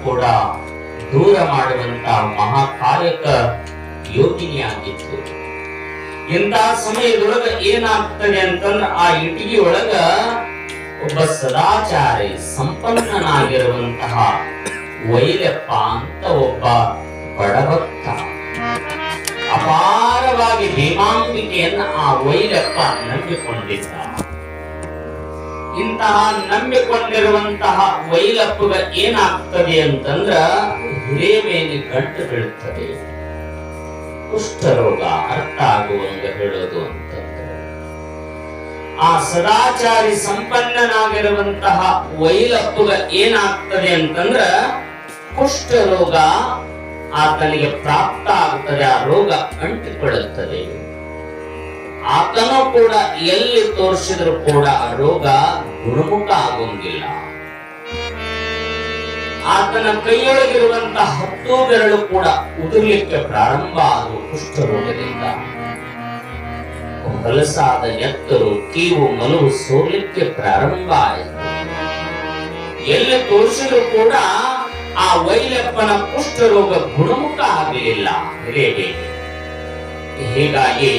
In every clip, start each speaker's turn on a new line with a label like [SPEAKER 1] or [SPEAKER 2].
[SPEAKER 1] ಕೂಡ ದೂರ ಮಾಡುವಂತಹ ಮಹಾಕಾಯಕ ಯೋಗಿನಿಯಾಗಿತ್ತು. ಇಂತಹ ಸಮಯದೊಳಗ ಏನಾಗ್ತದೆ ಅಂತಂದ್ರೆ ಆ ಇಟಗಿ ಒಳಗ ಒಬ್ಬ ಸದಾಚಾರಿ ಸಂಪನ್ನನಾಗಿರುವಂತಹ ವೈಲಪ್ಪ ಅಂತ ಒಬ್ಬ ಬಡಭಕ್ತ ಅಪಾರವಾಗಿ ಭೀಮಾಂಬಿಕೆಯನ್ನ ಆ ವೈಲಪ್ಪ ನಂಬಿಕೊಂಡಿದ್ದ. ಇಂತಹ ನಂಬಿಕೊಂಡಿರುವಂತಹ ವೈಲಪ್ಪಗ ಏನಾಗ್ತದೆ ಅಂತಂದ್ರ ಹಿರೇಮೇನಿ ಗಂಟು ಬೀಳುತ್ತದೆ. ಕುಷ್ಠರೋಗ ಅರ್ಥ ಆಗುವಂಗ ಹೇಳೋದು ಅಂತಂದ್ರೆ ಆ ಸದಾಚಾರಿ ಸಂಪನ್ನನಾಗಿರುವಂತಹ ವೈಲಪ್ಪಗ ಏನಾಗ್ತದೆ ಅಂತಂದ್ರ ಕುಷ್ಠರೋಗ ಆತನಿಗೆ ಪ್ರಾಪ್ತ ಆಗ್ತದೆ. ಆ ರೋಗ ಅಂಟಿಕೊಳ್ಳುತ್ತದೆ. ಆತನು ಕೂಡ ಎಲ್ಲಿ ತೋರಿಸಿದ್ರು ಕೂಡ ಆ ರೋಗ ಗುಣಮುಖ ಆಗೋಂಗಿಲ್ಲ. ಆತನ ಕೈಯೊಳಗಿರುವಂತಹ 10 ಬೆರಳು ಕೂಡ ಉದುರ್ಲಿಕ್ಕೆ ಪ್ರಾರಂಭ ಆದವು ಕುಷ್ಠರೋಗದಿಂದ. ಹೊಲಸಾದ ನೆತ್ತರು, ಕೀವು, ಮಲವು ಸೋರ್ಲಿಕ್ಕೆ ಪ್ರಾರಂಭ ಆಯಿತು. ಎಲ್ಲಿ ತೋರಿಸಿದ್ರು ಕೂಡ ಆ ವೈಲಪ್ಪನ ಕುಷ್ಠರೋಗ ಗುಣಮುಖ ಆಗಲಿಲ್ಲ. ಹೀಗಾಗಿ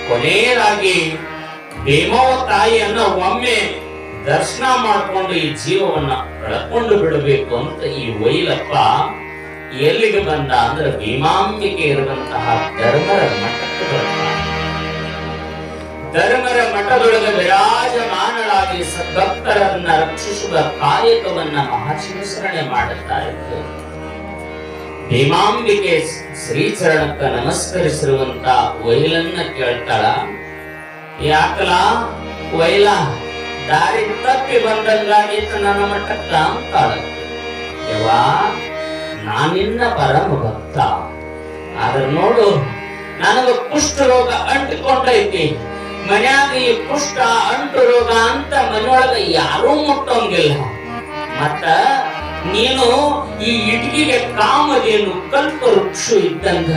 [SPEAKER 1] ಕೊನೆಯದಾಗಿ ಭೀಮವ್ವ ತಾಯಿಯನ್ನ ಒಮ್ಮೆ ದರ್ಶನ ಮಾಡಿಕೊಂಡು ಈ ಜೀವವನ್ನ ಕಳ್ಕೊಂಡು ಬಿಡಬೇಕು ಅಂತ ಈ ವೈಲಪ್ಪ ಎಲ್ಲಿಗೆ ಬಂದ ಅಂದ್ರೆ ಭೀಮಾಂಬಿಕೆ ಇರುವಂತಹ ಧರ್ಮರ ಮಠಕ್ಕೆ ಬರ್ತಾನೆ. ಧರ್ಮರ ಮಠದೊಳಗೆ ವಿರಾಜಮಾನರಾಗಿ ಸದ್ಭಕ್ತರನ್ನ ರಕ್ಷಿಸುವ ಕಾಯಕವನ್ನ ಮಹಾಶಿವಸರಣೆ ಮಾಡುತ್ತಾ ಇತ್ತು. ಭೀಮಾಂಬಿಕೆ ಶ್ರೀಚರಣಕ್ಕ ನಮಸ್ಕರಿಸಿರುವಂತ ವೈಲನ್ನ ಕೇಳ್ತಾಳ, ಯಾಕಲ ವೈಲ ದಾರಿ ತಪ್ಪಿ ಬಂದಂಗಾಗಿತ್ತು ನನ್ನ ಮಠಕ್ಕ ಅಂತಾಳ. ಯವಾ ನಾನಿನ್ನ ಪರಮ ಭಕ್ತ, ಆದ್ರೆ ನೋಡು ನನಗ ಕುಷ್ಠ ರೋಗ ಅಂಟಿಕೊಂಡೈತಿ. ಮನ್ಯಾಗ ಈ ಕುಷ್ಠ ಅಂಟು ರೋಗ ಅಂತ ಮನೆಯೊಳಗ ಯಾರೂ ಮುಟ್ಟೋಂಗಿಲ್ಲ. ಮತ್ತ ನೀನು ಈ ಇಟ್ಗಿಗೆ ಕಾಮದೇನು ಕಲ್ಪ ವೃಕ್ಷ ಇದ್ದಂಗ.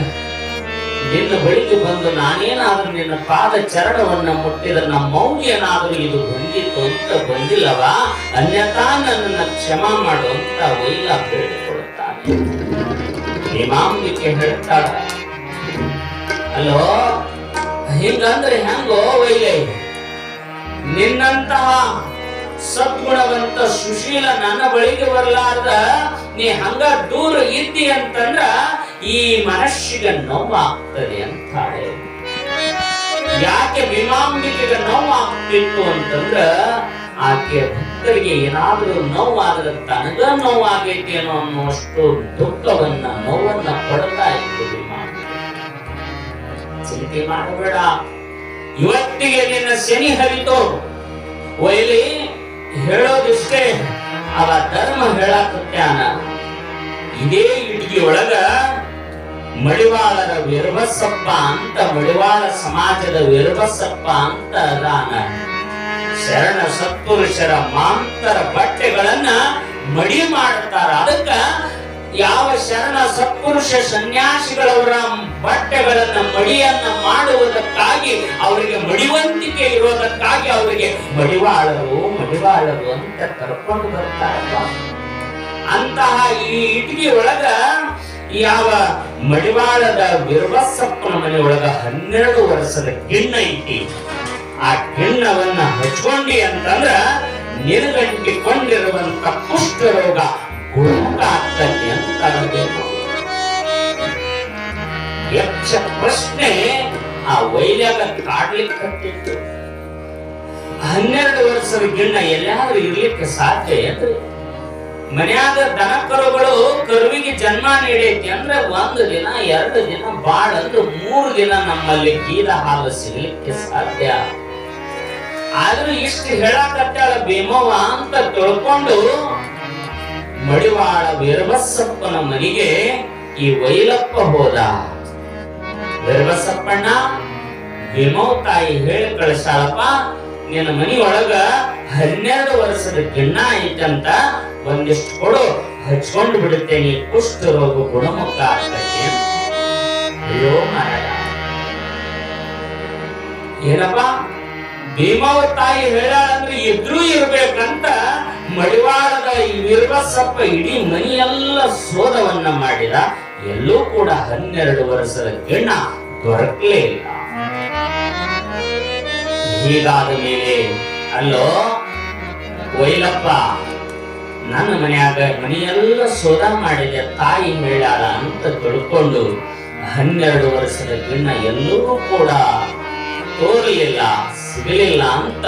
[SPEAKER 1] ನಿನ್ನ ಬಳಿಗೆ ಬಂದು ನಾನೇನಾದ್ರೂ ನಿನ್ನ ಪಾದ ಚರಣವನ್ನ ಮುಟ್ಟಿದ ನಮ್ಮ ಮೌಲ್ಯನಾದ್ರೂ ಇದು ಬಂದಿತ್ತು ಅಂತ ಬಂದಿಲ್ಲವಾ, ಅನ್ಯಥಾ ನನ್ನನ್ನ ಕ್ಷಮ ಮಾಡು ಅಂತ ವೈಲ ಬೇಡಿಕೊಳ್ಳುತ್ತಾನೆ. ಭೀಮಾಂಬಿಕೆ ಹೇಳ್ತಾಳ, ಅಲ್ಲೋ ಹಿಂಗಂದ್ರೆ ಹೆಂಗೋ ವೈಲೆ, ನಿನ್ನಂತಹ ಸದ್ಗುಣವಂತ ಸುಶೀಲ ನನ್ನ ಬಳಿಗೆ ಬರಲಾರ್ದ ನೀ ಹಂಗ ದೂರ ಇದ್ದಿ ಅಂತಂದ್ರ ಈ ಮನಸ್ಸಿಗೆ ನೋವಾಗ್ತದೆ ಅಂತಾಳೆ. ಯಾಕೆ ಭೀಮಾಂಬಿಕೆಗೆ ನೋವಾಗ್ತಿತ್ತು ಅಂತಂದ್ರ ಆಕೆ ಭಕ್ತರಿಗೆ ಏನಾದ್ರೂ ನೋವಾದ್ರೆ ತನಗ ನೋವಾಗೈತಿ ಅನ್ನೋ ಅನ್ನುವಷ್ಟು ದುಃಖವನ್ನ ನೋವನ್ನ ಪಡ್ತಾ ಇತ್ತು ಭೀಮಾಂಬಿಕೆ. ಚಿಂತೆ ಮಾಡಬೇಡ, ಇವತ್ತಿಗೆ ನಿನ್ನ ಶನಿ ಹರಿತು. ಒಯ್ಲಿ ಹೇಳೋದಿಷ್ಟೇ, ಅವ ಧರ್ಮ ಹೇಳಾಕತ್ಯಾನ. ಇದೇ ಇಟ್ಗಿ ಒಳಗ ಮಡಿವಾಳರ ವೀರಬಸಪ್ಪ ಅಂತ, ಮಡಿವಾಳ ಸಮಾಜದ ವೀರಬಸಪ್ಪ ಅಂತ ಅದಾನ. ಶರಣ ಸತ್ಪುರುಷರ ಮಾಂತರ ಬಟ್ಟೆಗಳನ್ನ ಮಡಿ ಮಾಡ್ತಾರ. ಅದಕ್ಕ ಯಾವ ಶರಣ ಸತ್ಪುರುಷ ಸನ್ಯಾಸಿಗಳವರ ಬಟ್ಟೆಗಳನ್ನ ಮಡಿಯನ್ನ ಮಾಡುವುದಕ್ಕಾಗಿ, ಅವರಿಗೆ ಮಡಿವಂತಿಕೆ ಇರೋದಕ್ಕಾಗಿ ಅವರಿಗೆ ಮಡಿವಾಳರು ಮಡಿವಾಳರು ಅಂತ ಕರ್ಕೊಂಡು ಬರ್ತಾರಲ್ಲ. ಅಂತಹ ಈ ಇಟ್ಗಿ ಒಳಗ ಯಾವ ಮಡಿವಾಳದ ವೀರಬಸಪ್ಪನ ಮನೆ ಒಳಗ 12 ವರ್ಷದ ಗಿಣ್ಣ ಐತಿ. ಆ ಗಿಣ್ಣವನ್ನ ಹಚ್ಕೊಂಡಿ ಅಂತಂದ್ರ ನಿನಗಂಟಿಕೊಂಡಿರುವಂತ ಕುಷ್ಠ ರೋಗ ಗುಣಮುಖ ಆಗ್ತದೆ ಅಂತ ಅನ್ನಬೇಕು. ಯಕ್ಷ ಪ್ರಶ್ನೆ ಆ ವೈಲ್ಯಾಗ ಕಾಡ್ಲಿಕ್ಕೆ ಕಟ್ಟಿತ್ತು. 12 ವರ್ಷದ ಗಿಣ್ಣ ಎಲ್ಲಾದ್ರೂ ಇರ್ಲಿಕ್ಕೆ ಸಾಧ್ಯ ಏನ್ರಿ? ಮನ್ಯಾಗ ದನ ಕರುಗಳು ಕರುವಿಗೆ ಜನ್ಮ ನೀಡೈತಿ ಅಂದ್ರೆ 1 ದಿನ 2 ದಿನ, ಬಾಳ ಅಂದ್ರೆ 3 ದಿನ ನಮ್ಮಲ್ಲಿ ಗೀದ ಹಾಲು ಸಿಗ್ಲಿಕ್ಕೆ ಸಾಧ್ಯ. ಆದ್ರೂ ಇಷ್ಟು ಹೇಳಾಕತ್ತಾಳ ಭೀಮವ್ವ ಅಂತ ತಿಳ್ಕೊಂಡು ಮಡಿವಾಳ ವೀರಬಸಪ್ಪನ ಮನೆಗೆ ಈ ವೈಲಪ್ಪ ಹೋದ. ವೀರಬಸಪ್ಪಣ್ಣ, ಭೀಮವ್ವ ತಾಯಿ ಹೇಳಿ ಕಳಿಸಾಳಪ್ಪ, ನಿನ್ನ ಮನೆಯೊಳಗ 12 ವರ್ಷದ ಗಿಣ್ಣ ಐತಂತ, ಒಂದಿಷ್ಟು ಕೊಡು, ಹಚ್ಕೊಂಡು ಬಿಡುತ್ತೇನೆ, ಕುಷ್ಠ ರೋಗ ಗುಣಮುಖ ಆಗ್ತೈತೆ. ಅಯ್ಯೋ ಮಾರಾಯ, ಏನಪ್ಪ ಭೀಮವ್ವ ತಾಯಿ ಹೇಳಾಳಂದ್ರೆ ಎದುರು ಇರ್ಬೇಕಂತ ಮಡಿವಾಳದ ಈ ವಿರ್ಬಸಪ್ಪ ಇಡೀ ಮನೆಯೆಲ್ಲ ಶೋಧವನ್ನ ಮಾಡಿದ, ಎಲ್ಲೂ ಕೂಡ 12 ವರ್ಷದ ಗಿಣ್ಣ ದೊರಕಲೇ ಇಲ್ಲ. ಹೀಗಾದ ಮೇಲೆ ಅಲ್ಲೋ ವೈಲಪ್ಪ, ನನ್ನ ಮನೆಯೆಲ್ಲ ಶೋಧ ಮಾಡಿದೆ, ತಾಯಿ ಮೇಳಾಳ ಅಂತ ತಿಳ್ಕೊಂಡು 12 ವರ್ಷದ ಗಿಣ್ಣ ಎಲ್ಲೂ ಕೂಡ ತೋರಲಿಲ್ಲ, ಸಿಗಲಿಲ್ಲ ಅಂತ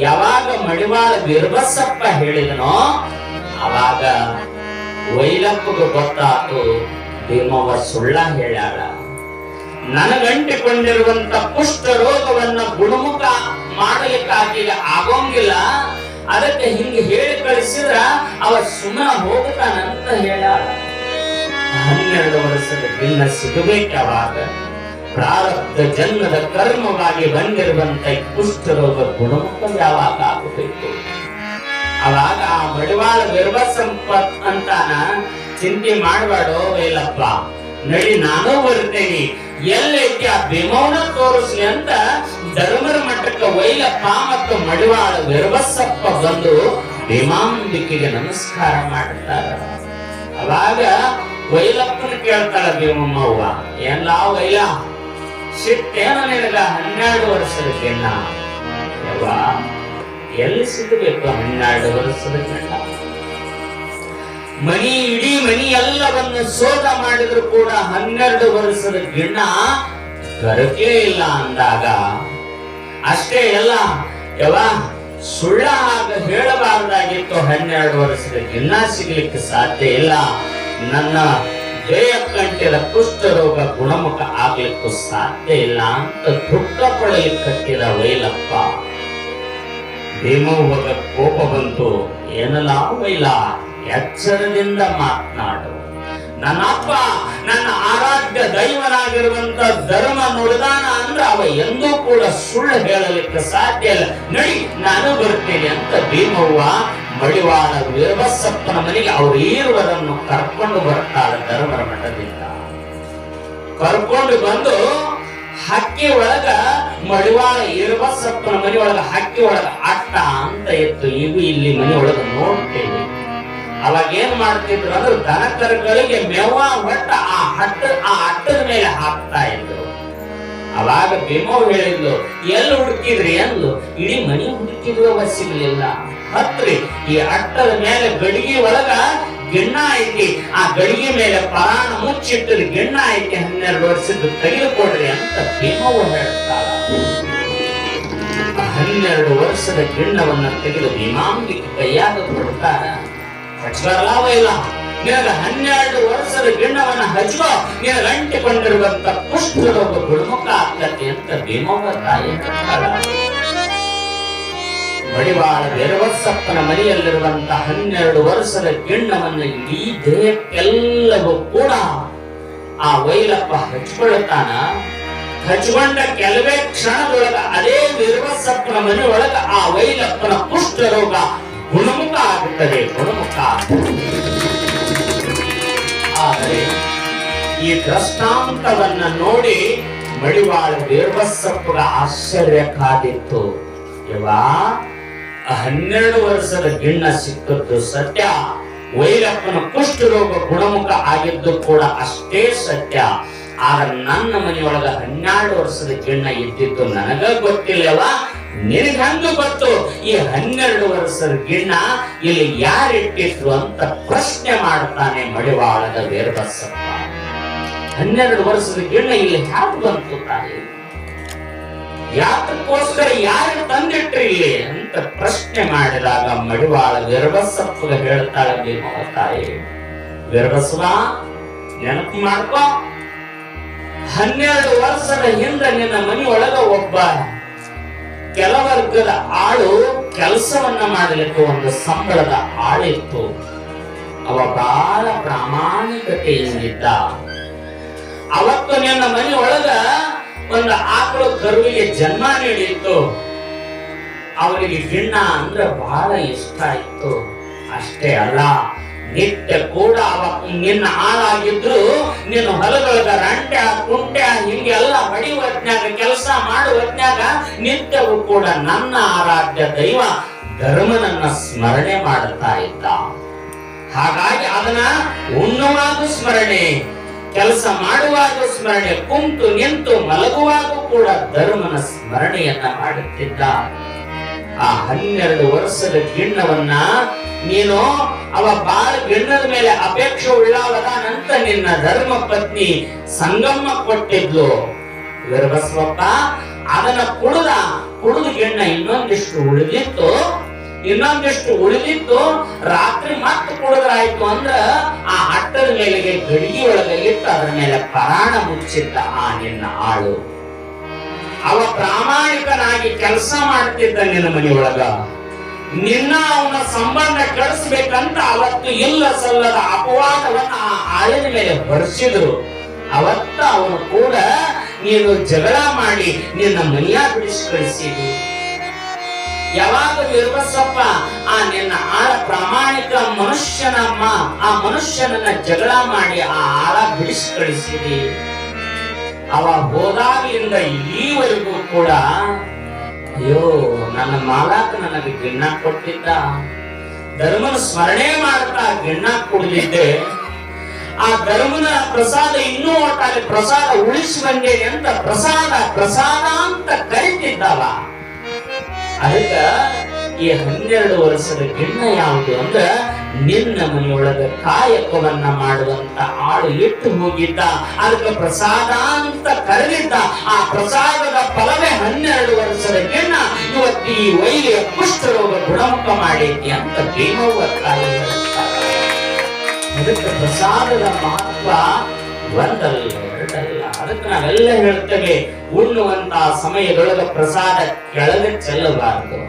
[SPEAKER 1] ಯಾವಾಗ ಮಡಿವಾಳ ವಿರ್ಬಸಪ್ಪ ಹೇಳಿದನೋ ಅವಾಗ ವೈಲಪ್ಪಗೆ ಗೊತ್ತಾತು, ಭೀಮವ್ವ ಸುಳ್ಳ ಹೇಳ್ಯಾಳ. ನನಗಂಟಿಕೊಂಡಿರುವಂತ ಕುಷ್ಠ ರೋಗವನ್ನ ಗುಣಮುಖ ಮಾಡಲಿಕ್ಕಾಗಿಲ್ಲ, ಆಗೋಂಗಿಲ್ಲ, ಅದಕ್ಕೆ ಹಿಂಗೆ ಹೇಳಿ ಕಳಿಸಿದ್ರ ಅವ ಸುಮ್ಮನೆ ಹೋಗುತ್ತಾನಂತ ಹೇಳ್ಯಾಳ. 12 ವರ್ಷದ ಗಿಣ್ಣ ಸಿಗಬೇಕವಾಗ ಪ್ರಾರಬ್ಧ ಜನ್ಮದ ಕರ್ಮವಾಗಿ ಬಂದಿರುವಂತ ಕುಷ್ಠರೋಗ ಗುಣಮುಖ ಯಾವಾಗ ಆಗಬೇಕು? ಅವಾಗ ಆ ಮಡಿವಾಳ ವಿರ್ಬಸಪ್ಪ ಅಂತಾನ, ಚಿಂತೆ ಮಾಡಬೇಡೋ ವೈಲಪ್ಪ, ನಡಿ ನಾನು ಬರ್ತೇನೆ, ಎಲ್ಲೈತಿ ಆ ಭೀಮವ್ವನ ತೋರಿಸ್ಲಿ ಅಂತ ಧರ್ಮರ ಮಠಕ್ಕೆ ವೈಲಪ್ಪ ಮತ್ತು ಮಡಿವಾಳ ವಿರ್ಬಸಪ್ಪ ಬಂದು ಭೀಮಾಂಬಿಕೆಗೆ ನಮಸ್ಕಾರ ಮಾಡುತ್ತಾರೆ. ಅವಾಗ ವೈಲಪ್ಪನ ಕೇಳ್ತಾಳ ಭೀಮಮ್ಮವ್ವ, ಎಲ್ಲ ವೈಲ ಸಿಟ್ಟೇನ ನಿನಗ 12 ವರ್ಷದ ಗಿಣ್ಣ? ಯವ್ವ, ಎಲ್ಲಿ ಸಿಗಬೇಕು 12 ವರ್ಷದ ಗಿಣ್ಣ? ಇಡೀ ಮನಿ ಎಲ್ಲವನ್ನು ಶೋಧ ಮಾಡಿದ್ರು ಕೂಡ 12 ವರ್ಷದ ಗಿಣ್ಣ ದೊರಕೇ ಇಲ್ಲ ಅಂದಾಗ, ಅಷ್ಟೇ ಎಲ್ಲ ಯವ್ವ ಸುಳ್ಳ ಆಗ ಹೇಳಬಾರದಾಗಿತ್ತು, 12 ವರ್ಷದ ಗಿಣ್ಣ ಸಿಗ್ಲಿಕ್ಕೆ ಸಾಧ್ಯ ಇಲ್ಲ, ನನ್ನ ದೇಹ ಕಂಠದ ಕುಷ್ಠ ರೋಗ ಗುಣಮುಖ ಆಗ್ಲಿಕ್ಕೂ ಸಾಧ್ಯ ಇಲ್ಲ ಅಂತ ದುಃಖ ಪಡಲಿಕ್ಕತ್ತಿದ ವೈಲಪ್ಪ. ಭೀಮವ್ವಗ ಕೋಪ ಬಂತು, ಏನಲ್ಲ ವೈಲ, ಎಚ್ಚರದಿಂದ ಮಾತನಾಡು, ನನ್ನ ಅಪ್ಪ ನನ್ನ ಆರಾಧ್ಯ ದೈವನಾಗಿರುವಂತ ಧರ್ಮ ನುಡಿದಾನ ಅಂದ್ರೆ ಅವ ಎಂದೂ ಕೂಡ ಸುಳ್ಳು ಹೇಳಲಿಕ್ಕೆ ಸಾಧ್ಯ ಇಲ್ಲ, ನಡಿ ನಾನು ಬರ್ತೇನೆ ಅಂತ ಭೀಮವ್ವ ಮಡಿವಾಳ ವಿರ್ಬಸಪ್ಪನ ಮನೆಗೆ ಅವ್ರ ಈರುವರನ್ನು ಕರ್ಕೊಂಡು ಬರ್ತಾಳೆ. ಧರ್ಮರ ಮಠದಿಂದ ಕರ್ಕೊಂಡು ಬಂದು ಹಕ್ಕಿ ಒಳಗ ಮಡಿವಾಳ ವಿರ್ಬಸಪ್ಪನ ಮನೆ ಒಳಗ ಹಕ್ಕಿ ಒಳಗ ಅಟ್ಟ ಅಂತ ಇತ್ತು, ಇವು ಇಲ್ಲಿ ಮನೆ ಒಳಗ ನೋಡ್ತೇವೆ. ಅವಾಗ ಏನ್ ಮಾಡ್ತಿದ್ರು ಅಂದ್ರೆ ದನಕರುಗಳಿಗೆ ಮೇವ ಹೊಟ್ಟ ಆ ಅಟ್ಟದ ಮೇಲೆ ಹಾಕ್ತಾ ಇದ್ರು. ಅವಾಗ ಭೀಮವ್ವ ಹೇಳಿದ್ಲು, ಎಲ್ಲಿ ಹುಡುಕಿದ್ರಿ ಅಂದ್ಲು. ಇಡೀ ಮನೆ ಹುಡುಕಿದ್ರು ಸಿಗ್ಲಿಲ್ಲ, ಹತ್ರಿ ಈ ಅಟ್ಟದ ಮೇಲೆ ಗಡಿಗೆ ಒಳಗ ಗಿಣ್ಣ ಐತಿ, ಆ ಗಡಿಗೆ ಮೇಲೆ ಪರಾಣ ಮುಚ್ಚಿಟ್ಟದ ಗಿಣ್ಣ ಐತಿ, 12 ವರ್ಷದ್ದು ತೆಗೆದುಕೊಡ್ರಿ ಅಂತ ಭೀಮವ್ವ ಹೇಳ್ತಾಳ. 12 ವರ್ಷದ ಗಿಣ್ಣವನ್ನ ತೆಗೆದು ಭೀಮಾಂಬಿಕೆ ಕೈಯಾಗ ಕೊಡ್ತಾರ. ಹಚ್ಬರಲಾವ ಇಲ್ಲ, ನಿನಗ 12 ವರ್ಷದ ಗಿಣ್ಣವನ್ನ ಹಚ್ಚೋ, ನಿನಗ ಅಂಟಿಕೊಂಡಿರುವಂತ ಕುಷ್ಠರೋಗ ಗುಣಮುಖ ಆಗ್ತದೆ ಅಂತ ಭೀಮವ್ವ ತಾಯಿ ಹೇಳ್ತಾಳ. ಮಡಿವಾಳ ವಿರ್ಬಸಪ್ಪನ ಮನೆಯಲ್ಲಿರುವಂತ 12 ವರ್ಷದ ಗಿಣ್ಣವನ್ನು ಇಡೀ ದೇಹಕ್ಕೆಲ್ಲವೂ ಕೂಡ ಆ ವೈಲಪ್ಪ ಹಚ್ಕೊಳ್ತಾನ. ಹಚ್ಕೊಂಡ ಕೆಲವೇ ಕ್ಷಣದೊಳಗ ಅದೇ ವಿರ್ಬಸಪ್ಪನ ಮನೆಯೊಳಗ ಆ ವೈಲಪ್ಪನ ಕುಷ್ಠ ರೋಗ ಗುಣಮುಖ ಆಗುತ್ತದೆ, ಗುಣಮುಖ. ಆದರೆ ಈ ದೃಷ್ಟಾಂತವನ್ನ ನೋಡಿ ಮಡಿವಾಳ ವಿರ್ಬಸಪ್ಪಗ ಆಶ್ಚರ್ಯ ಕಾದಿತ್ತು. ಯವಾ 12 ವರ್ಷದ ಗಿಣ್ಣ ಸಿಕ್ಕದ್ದು ಸತ್ಯ, ವೈರಪ್ಪನ ಕುಷ್ಠ ರೋಗ ಗುಣಮುಖ ಆಗಿದ್ದು ಕೂಡ ಅಷ್ಟೇ ಸತ್ಯ. ಆದ್ರೆ ನನ್ನ ಮನೆಯೊಳಗ 12 ವರ್ಷದ ಗಿಣ್ಣ ಇದ್ದಿದ್ದು ನನಗ ಗೊತ್ತಿಲ್ಲವ, ನಿನಗೆ ಹಂಗ ಗೊತ್ತು. ಈ 12 ವರ್ಷದ ಗಿಣ್ಣ ಇಲ್ಲಿ ಯಾರಿಟ್ಟಿದ್ರು ಅಂತ ಪ್ರಶ್ನೆ ಮಾಡ್ತಾನೆ ಮಡಿವಾಳದ ವಿರ್ಬಸಪ್ಪ. 12 ವರ್ಷದ ಗಿಣ್ಣ ಇಲ್ಲಿ ಹ್ಯಾಕ್ ಬಂತು ತಾಯಿ, ಯಾತಕ್ಕೋಸ್ಕರ ಯಾರು ತಂದಿಟ್ರಿ ಇಲ್ಲಿ ಅಂತ ಪ್ರಶ್ನೆ ಮಾಡಿದಾಗ ಮಡಿವಾಳ ವಿರ್ಬಸಪ್ಪಗ ಹೇಳ್ತಾಳೆ ಭೀಮವ್ವ ತಾಯಿ, ವಿರ್ಬಸವ ನೆನಪು ಮಾಡ್ಕೋ, 12 ವರ್ಷದ ಹಿಂದೆ ನಿನ್ನ ಮನೆಯೊಳಗ ಒಬ್ಬ ಕೆಲವರ್ಗದ ಆಳು ಕೆಲಸವನ್ನ ಮಾಡಲಿಕ್ಕೆ ಒಂದು ಸಂಬಳದ ಆಳಿತ್ತು. ಅವ ಬಹಳ ಪ್ರಾಮಾಣಿಕತೆಯಿಂದಿದ್ದ. ಅವತ್ತು ನಿನ್ನ ಮನೆಯೊಳಗ ಒಂದು ಆಕಳು ಕರುವಿಗೆ ಜನ್ಮ ನೀಡಿತ್ತು. ಅವರಿಗೆ ಗಿಣ್ಣ ಅಂದ್ರೆ ಬಹಳ ಇಷ್ಟ ಇತ್ತು. ಅಷ್ಟೇ ಅಲ್ಲ, ನಿತ್ಯ ಕೂಡ ಅವ ನಿನ್ನ ಆಳಾಗಿದ್ರು ನಿನ್ನ ಹೊಲದೊಳಗ ರಂಟೆ ಕುಂಟೆ ಹಿಂಗೆಲ್ಲ ಹೊಡಿವತ್ನ್ಯಾಗ ಕೆಲಸ ಮಾಡುವತ್ನ್ಯಾಗ ನಿತ್ಯವೂ ಕೂಡ ನನ್ನ ಆರಾಧ್ಯ ದೈವ ಧರ್ಮನನ್ನ ಸ್ಮರಣೆ ಮಾಡುತ್ತಾ ಇದ್ದ. ಹಾಗಾಗಿ ಅದನ್ನ ಉಣ್ಣುವಾಗ ಸ್ಮರಣೆ, ಕೆಲಸ ಮಾಡುವಾಗ ಸ್ಮರಣೆ, ಕುಂತು ನಿಂತು ಮಲಗುವಾಗ ಕೂಡ ಧರ್ಮನ ಸ್ಮರಣೆಯನ್ನ ಮಾಡುತ್ತಿದ್ದ. ಆ 12 ವರ್ಷದ ಗಿಣ್ಣವನ್ನ ನೀನು ಅವ ಬಾಳ ಗಿಣ್ಣದ ಮೇಲೆ ಅಪೇಕ್ಷೆ ಉಳ್ಳವದಾನಂತ ನಿನ್ನ ಧರ್ಮ ಪತ್ನಿ ಸಂಗಮ್ಮ ಕೊಟ್ಟಿದ್ಲು. ವೀರಬಸವಪ್ಪ ಅದನ್ನ ಕುಡಿದು ಗಿಣ್ಣ ಇನ್ನೊಂದಿಷ್ಟು ಉಳಿದಿತ್ತು ರಾತ್ರಿ ಮತ್ತೆ ಕುಡಿದ್ರಾಯ್ತು ಅಂದ್ರ ಆ ಅಟ್ಟದ ಮೇಲೆಗೆ ಗಡಿಗೆ ಒಳಗೆ ಇಟ್ಟು ಅದರ ಮೇಲೆ ಪರಾಣ ಮುಚ್ಚಿದ್ದ ಆ ನಿನ್ನ ಆಳು. ಅವ ಪ್ರಾಮಾಣಿಕನಾಗಿ ಕೆಲಸ ಮಾಡ್ತಿದ್ದ ನಿನ್ನ ಮನೆಯೊಳಗ. ನಿನ್ನ ಅವನ ಸಂಬಂಧ ಕೆಡಿಸ್ಬೇಕಂತ ಅವತ್ತು ಇಲ್ಲ ಸಲ್ಲದ ಅಪವಾದವನ್ನ ಆ ಆಳಿನ ಮೇಲೆ ಹೊರಿಸಿದ್ರು. ಅವತ್ತ ಅವನು ಕೂಡ ನೀನು ಜಗಳ ಮಾಡಿ ನಿನ್ನ ಮನೆಯ ಬಿಡಿಸಿ ಕಳಿಸಿದ್ರು. ಯಾವಾಗ ವೀರಬಸಪ್ಪ ಆ ನಿನ್ನ ಆಳ ಪ್ರಾಮಾಣಿಕ ಮನುಷ್ಯನಮ್ಮ, ಆ ಮನುಷ್ಯನನ್ನ ಜಗಳ ಮಾಡಿ ಆ ಆಳ ಬಿಡಿಸಿ ಕಳಿಸಿದಿ. ಅವ ಹೋದಾಗಲಿಂದ ಇಲ್ಲಿವರೆಗೂ ಕೂಡ ಅಯ್ಯೋ ನನ್ನ ಮಾಲಾಕ ನನಗೆ ಗಿಣ್ಣ ಕೊಟ್ಟಿದ್ದ, ಧರ್ಮನ ಸ್ಮರಣೆ ಮಾಡ್ತಾ ಗಿಣ್ಣ ಕುಡಿದಿದ್ದೆ, ಆ ಧರ್ಮನ ಪ್ರಸಾದ ಇನ್ನೂ ಒಟ್ಟಾಗಿ ಪ್ರಸಾದ ಉಳಿಸಿ ಬಂದೇನೆ ಅಂತ ಪ್ರಸಾದ ಅಂತ ಕರಿತಿದ್ದವ. ಅದಕ್ಕ ಈ 12 ವರ್ಷದ ಗಿಣ್ಣ ಯಾವುದು ಅಂದ್ರ ನಿನ್ನ ಮನೆಯೊಳಗ ಕಾಯಕವನ್ನ ಮಾಡುವಂತ ಆಳು ಇಟ್ಟು ಹೋಗಿದ್ದ. ಅದಕ್ಕೆ ಪ್ರಸಾದ ಅಂತ ಕರೆದಿದ್ದ. ಆ ಪ್ರಸಾದದ ಫಲವೇ 12 ವರ್ಷದ ಗಿಣ್ಣ ಇವತ್ತು ಈ ವೈಲಿಯ ಕುಷ್ಠರೋಗ ಗುಣಮುಖ ಮಾಡೈತಿ ಅಂತ ಭೀಮವ್ವ ತಾಯಿ ಹೇಳ್ತಾರೆ. ಅದಕ್ಕೆ ಪ್ರಸಾದದ ಮಹತ್ವ ಒಂದಲ್ಲ ಎರಡಲ್ಲ. ಅದಕ್ಕೆ ನಾವೆಲ್ಲ ಹೇಳ್ತೇವೆ, ಉಣ್ಣುವಂತ ಸಮಯದೊಳಗ ಪ್ರಸಾದ ಕೆಳಗೆ ಚೆಲ್ಲಬಾರದು.